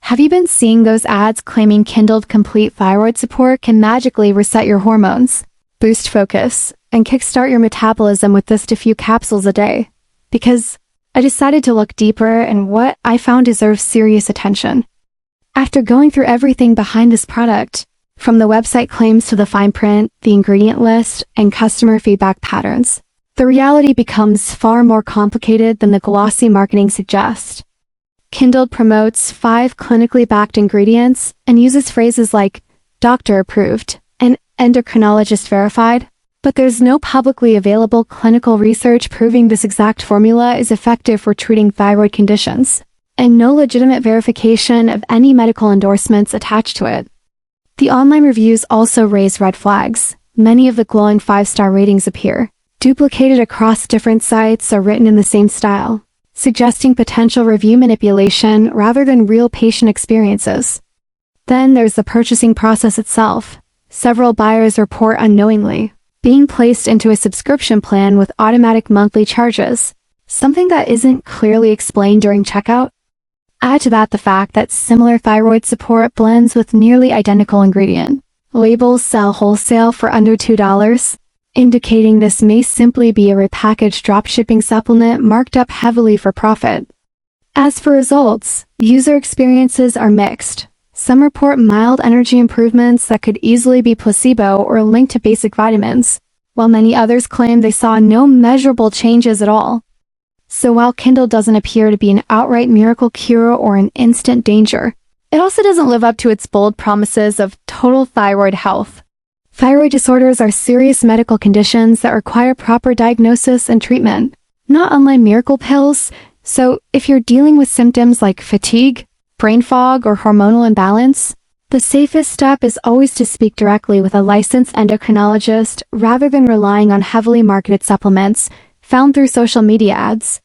Have you been seeing those ads claiming Kindled Complete Thyroid Support can magically reset your hormones, boost focus, and kickstart your metabolism with just a few capsules a day? Because I decided to look deeper, and what I found deserves serious attention. After going through everything behind this product, from the website claims to the fine print, the ingredient list, and customer feedback patterns, the reality becomes far more complicated than the glossy marketing suggests. Kindled promotes 5 clinically backed ingredients and uses phrases like doctor approved and endocrinologist verified, but there's no publicly available clinical research proving this exact formula is effective for treating thyroid conditions, and no legitimate verification of any medical endorsements attached to it. The online reviews also raise red flags. Many of the glowing 5-star ratings appear duplicated across different sites or written in the same style, suggesting potential review manipulation rather than real patient experiences. Then there's the purchasing process itself. Several buyers report unknowingly being placed into a subscription plan with automatic monthly charges, something that isn't clearly explained during checkout. Add to that the fact that similar thyroid support blends with nearly identical ingredient labels sell wholesale for under $2, indicating this may simply be a repackaged dropshipping supplement marked up heavily for profit. As for results, user experiences are mixed. Some report mild energy improvements that could easily be placebo or linked to basic vitamins, while many others claim they saw no measurable changes at all. So while Kindled doesn't appear to be an outright miracle cure or an instant danger, it also doesn't live up to its bold promises of total thyroid health. Thyroid disorders are serious medical conditions that require proper diagnosis and treatment, not unlike miracle pills. So if you're dealing with symptoms like fatigue, brain fog, or hormonal imbalance, the safest step is always to speak directly with a licensed endocrinologist rather than relying on heavily marketed supplements found through social media ads.